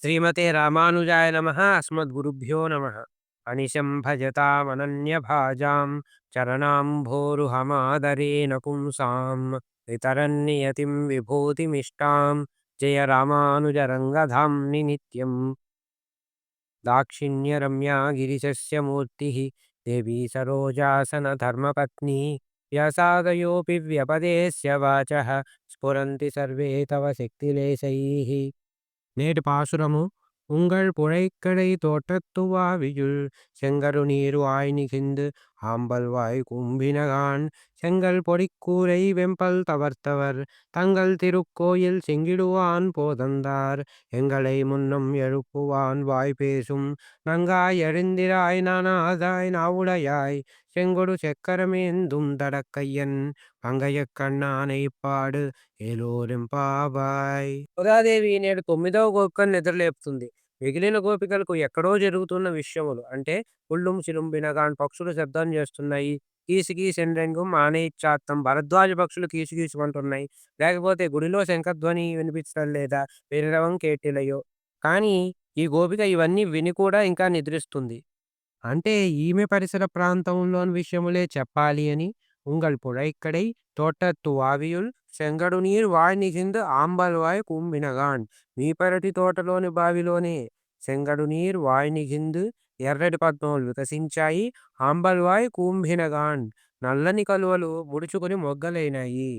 శ్రీమతే రామానుజాయ నమః. అస్మద్గురుభ్యో నమః. అనిశం భజతామనన్యభాజాం చరణాంభోరుహమాదరేణ పుంసాం వితరన్నియతిం విభూతిమిష్టాం. జయ రామానుజ రంగధామ్ని నిత్యం. దాక్షిణ్యరమ్యా గిరిశస్య మూర్తిః దేవీ సరోజాసన ధర్మపత్ని. వ్యాసాదయోపి వ్యపదేస్య వాచః స్ఫురంతి సర్వే తవ శక్తిలేశైః. నేటి పాసురము: உங்கள் புழைக்கடை தோட்டத்துவாவியுள் செங்கரு நீரு ஆய்நிகிந்து ஆம்பல்வாய் கூம்பினகான் செங்கல் பொடிக்கூரை வெம்பல் தவர்த்தவர் தங்கள் திருக்கோயில் செங்கிடுவான் போதந்தார் எங்களை முன்னம் எழுப்புவான் வாய் பேசும் நங்காய் எழுந்திராய் நானாதாய் நாவுடையாய் செங்கொடு செக்கரமேந்தும் தடக்கையன் பங்கையக் కన్నానై పాడు ఏలోరెంపాబాయ్. గోదాదేవి నేడు 9వ గోపికను నిద్రలేపుతుంది. మిగిలిన గోపికలకు ఎక్కడో జరుగుతున్న విషయములు అంటే పుళ్ళుం చిలుంబినగాన్ పక్షులు శబ్దం చేస్తున్నాయి. కీసుకీసెండ్రెంగుం ఆనయిచ్చాత్తం భరద్వాజ పక్షులు కీచుకీచుకుంటున్నాయి. లేకపోతే గుడిలో శంఖధ్వని వినిపించడం లేదా వీరరవం కేటిలయో. కానీ ఈ గోపిక ఇవన్నీ విని కూడా ఇంకా నిద్రిస్తుంది. అంటే ఈమె పరిసర ప్రాంతంలోని విషయములే చెప్పాలి అని ఉంగల్ పుഴైక్కడై తోటత్తు వావియుల్ చెంగడు నీరు వాయిని కింద ఆంబల్వాయ్ కుంభినగాన్. మీ పెరటి తోటలోని బావిలోనే చెంగడు నీరు వాయిని కింద ఎర్రటి పద్మములు వికసించాయి. ఆంబల్వాయ్ కుంభినగాన్, నల్లని కలువలు ముడుచుకుని మొగ్గలైనాయి.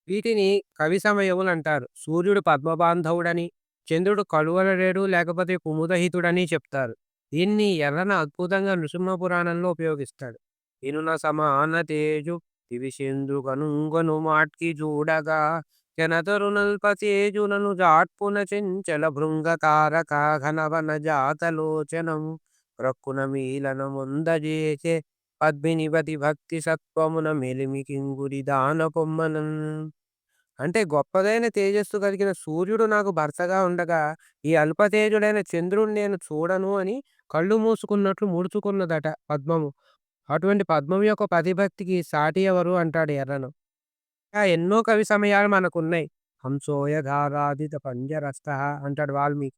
వీటిని కవి సమయములు అంటారు. సూర్యుడు పద్మబాంధవుడని, చంద్రుడు కలువలరేడు లేకపోతే కుముదహితుడని చెప్తారు. దీన్ని ఎర్రన అద్భుతంగా నృసింహ పురాణంలో ఉపయోగిస్తాడు. ఇనున సమాన తేజు దివిషేంద్రు కనుంగను మాట్కి చూడగా జనతరునల్పతేజునను జాట్పున చెంచల భృంగకారక ఘనవన జాతలోచనం ప్రక్కున మీలన ముందజేసే పద్మినిపతి భక్తి సత్వమున మెలిమి కింగురి దాన పొమ్మనన్. అంటే గొప్పదైన తేజస్సు కలిగిన సూర్యుడు నాకు భర్తగా ఉండగా ఈ అల్పతేజుడైన చంద్రుడిని నేను చూడను అని కళ్ళు మూసుకున్నట్లు ముడుచుకున్నదట పద్మము. అటువంటి పద్మం యొక్క పతిభక్తికి సాటి ఎవరు అంటాడు ఎర్రను. ఇంకా ఎన్నో కవి సమయాలు మనకున్నాయి. హంసోయధారాదిత పంజరస్థ అంటాడు వాల్మీకి.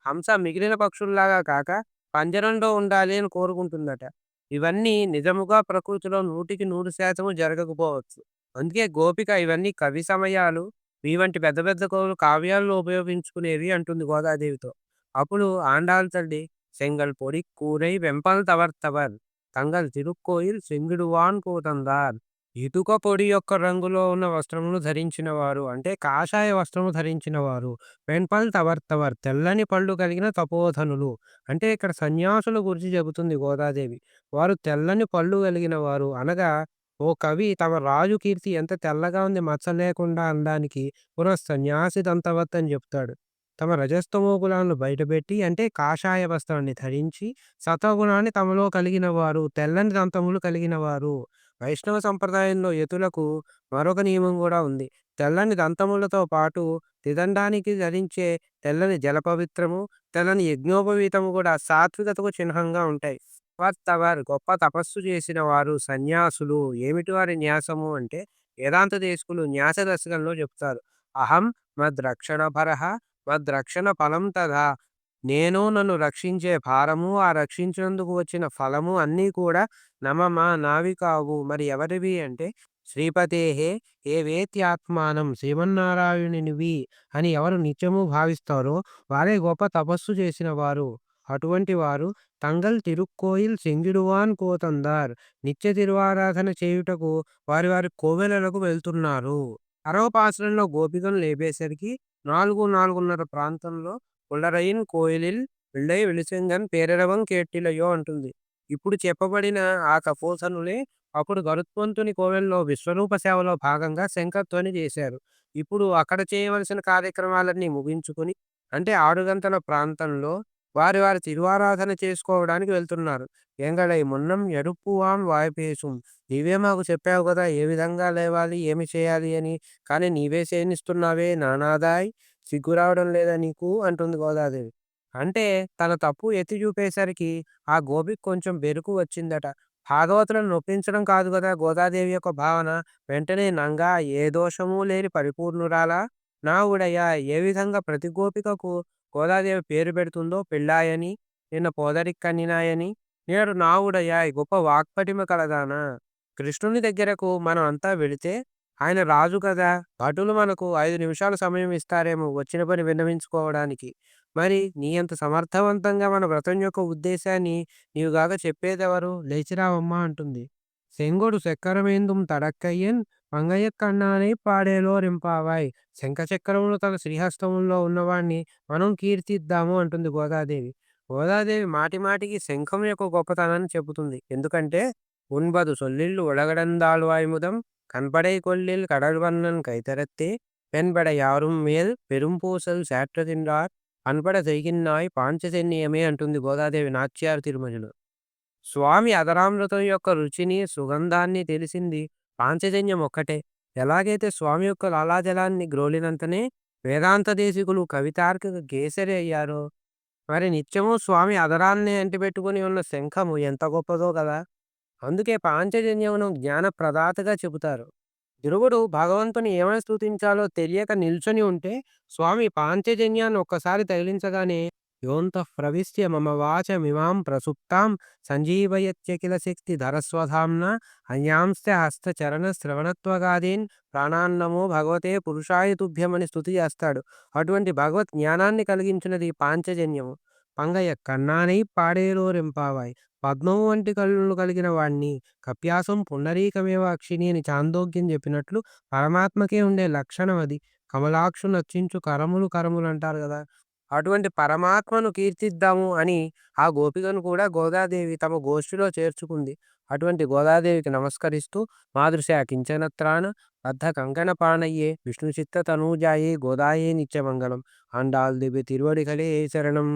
హంస మిగిలిన పక్షుల్లాగా కాక పంజరంలో ఉండాలి అని కోరుకుంటుందట. ఇవన్నీ నిజముగా ప్రకృతిలో 100% జరగకపోవచ్చు. అందుకే గోపిక ఇవన్నీ కవి సమయాలు, మీ వంటి పెద్ద పెద్ద కవులు కావ్యాల్లో ఉపయోగించుకునేవి అంటుంది గోదాదేవితో. అప్పుడు ఆండాళ్ తల్లి సెంగల్ పొడి కూరై వెంపల్ తవర్తవర్ తంగల్ తిరుక్కోయిల్ సెంగిడువాన్ పోతందార్. ఇటుక పొడి యొక్క రంగులో ఉన్న వస్త్రమును ధరించిన వారు అంటే కాషాయ వస్త్రము ధరించిన వారు. వెంపల్ తవర్తవర్ తెల్లని పళ్ళు కలిగిన తపోధనులు. అంటే ఇక్కడ సన్యాసుల గురించి చెబుతుంది గోదాదేవి. వారు తెల్లని పళ్ళు కలిగిన వారు అనగా ఓ కవి తమ రాజు కీర్తి ఎంత తెల్లగా ఉంది మచ్చ లేకుండా అనడానికి సన్యాసి దంతవత్ అని చెప్తాడు. తమ రజస్తమో గుణాలను బయటపెట్టి అంటే కాషాయ వస్త్రాన్ని ధరించి సత్వగుణాన్ని తమలో కలిగిన వారు, తెల్లని దంతములు కలిగిన వారు. వైష్ణవ సంప్రదాయంలో యతులకు మరొక నియమం కూడా ఉంది. తెల్లని దంతములతో పాటు త్రిదండానికి ధరించే తెల్లని జలపవిత్రము, తెల్లని యజ్ఞోపవీతము కూడా సాత్వికతకు చిహ్నంగా ఉంటాయి. తవర్ గొప్ప తపస్సు చేసిన వారు సన్యాసులు. ఏమిటి వారి న్యాసము అంటే వేదాంత దేశకులు న్యాస దశకంలో చెప్తారు. అహం మద్రక్షణ భరః మద్రక్షణ ఫలం తథా. నేను నన్ను రక్షించే భారము, ఆ రక్షించినందుకు వచ్చిన ఫలము అన్నీ కూడా నావి కావు. మరి ఎవరివి అంటే శ్రీపతేహే ఏ వేత్యాత్మానం శ్రీమన్నారాయణునివి అని ఎవరు నిత్యము భావిస్తారో వారే గొప్ప తపస్సు చేసిన వారు. అటువంటి వారు తంగల్ తిరుక్కోయిల్ సెంగిడువాన్ కోతందార్ నిత్య తిరువారాధన చేయుటకు వారి వారి కోవెలలకు వెళ్తున్నారు. అరవపాసనంలో గోపికను లేపేసరికి 4:30 ప్రాంతంలో పుల్లరయిన్ కోయిలిల్ పిళ్ళై వెలిసెంగన్ పేరరవం కేట్టిలయో అంటుంది. ఇప్పుడు చెప్పబడిన ఆ తపోధనులే అప్పుడు గరుత్మంతుని కోవెల్లో విశ్వరూప సేవలో భాగంగా శంఖధ్వని చేశారు. ఇప్పుడు అక్కడ చేయవలసిన కార్యక్రమాలన్నీ ముగించుకుని అంటే 6 గంటల ప్రాంతంలో వారి వారి తిరువారాధన చేసుకోవడానికి వెళ్తున్నారు. ఎంగళై మున్నం ఎడుప్పువాం వాయపేసుం. నీవే మాకు చెప్పావు కదా ఏ విధంగా లేవాలి, ఏమి చేయాలి అని. కానీ నీవే శయనిస్తున్నావే నానాదాయ్, సిగ్గు రావడం లేదా నీకు అంటుంది గోదాదేవి. అంటే తన తప్పు ఎత్తి చూపేసరికి ఆ గోపికి కొంచెం బెరుకు వచ్చిందట. భాగవతులను నొప్పించడం కాదు కదా గోదాదేవి యొక్క భావన. వెంటనే నంగా ఏ దోషము లేని పరిపూర్ణురాలా, నా ఉడయ ఏ విధంగా ప్రతి గోపికకు గోదాదేవి పేరు పెడుతుందో పెళ్ళాయని, నిన్న పోదరిక్కనినాయని, నేడు నావుడయాయ్ గొప్ప వాక్పటిమ కలదానా. కృష్ణుని దగ్గరకు మనం అంతా వెళితే ఆయన రాజు కదా! భటులు మనకు 5 నిమిషాలు సమయం ఇస్తారేమో వచ్చిన పని విన్నవించుకోవడానికి. మరి నీ అంత సమర్థవంతంగా మన వ్రతం యొక్క ఉద్దేశాన్ని నీవుగాక చెప్పేదెవరు? లేచి రావమ్మా అంటుంది. సెంగొడు సెక్కరమేందుం తడక్కయ్యన్ మంగయ్యక్కన్నానై పాడేలోరింపావాయ్. శంఖచక్రములు తన శ్రీహస్తముల్లో ఉన్నవాణ్ణి మనం కీర్తిద్దాము అంటుంది గోదాదేవి. గోదాదేవి మాటి మాటికి శంఖం యొక్క గొప్పతనాన్ని చెబుతుంది. ఎందుకంటే "ఉన్బదు సొల్లిల్లు ఉలగడందాళ్వాయ్ కన్పడై కొల్లిల్ கடல்வண்ணன் கைதரத்தே பெண்பட யாரும் மேல் పెరుంపూసల్ శాట్రతిండార్ అన్పడ జరిగిన్నాయ్ పాంచజన్యమే" అంటుంది గోదాదేవి నాట్యార్ తిరుమలలో. స్వామి అధరామృతం యొక్క రుచిని, సుగంధాన్ని తెలిసింది పాంచజన్యం ఒక్కటే. ఎలాగైతే స్వామి యొక్క లాలాజలాన్ని గ్రోలినంతనే వేదాంత దేశికులు కవితార్కిక కేసరి అయ్యారో, మరి నిత్యము స్వామి అధరాన్నే అంటిపెట్టుకుని ఉన్న శంఖము ఎంత గొప్పదో కదా! అందుకే పాంచజన్యమును జ్ఞాన ప్రదాతగా చెబుతారు. ధ్రువుడు భగవంతుని ఏమని స్తుతించాలో తెలియక నిల్చొని ఉంటే స్వామి పాంచజన్యాన్ని ఒక్కసారి తగిలించగానే యోంతః ప్రవిశ్య మమ వాచమిమాం ప్రసుప్తాం సంజీవయత్యఖిల శక్తి ధరస్వధామ్నా అన్యాంశ్చ హస్తచరణ శ్రవణత్వగాదీన్ ప్రాణాన్నమో భగవతే పురుషాయ తుభ్యం అని స్తుతి చేస్తాడు. అటువంటి భగవత్ జ్ఞానాన్ని కలిగించినది పాంచజన్యము. పంగయ్య కన్నానై పాడేరోరెంపావాయ్. పద్మము వంటి కళ్ళు కలిగిన వాణ్ణి, కప్యాసం పుండరీకమేవ అక్షిని అని చాందోగ్యం చెప్పినట్లు పరమాత్మకే ఉండే లక్షణం అది. కమలాక్షు నర్చించు కరములు కరములు అంటారు కదా! అటువంటి పరమాత్మను కీర్తిద్దాము అని ఆ గోపికను కూడా గోదాదేవి తమ గోష్ఠిలో చేర్చుకుంది. అటువంటి గోదాదేవికి నమస్కరిస్తూ మాదృశా కించనత్రాన బద్ధ కంకణ పాణయ్యే విష్ణు చిత్త తనూజాయే గోదాయే నిత్యమంగళం ఆండాళ్ దివ్య తిరువడిகளே శరణం.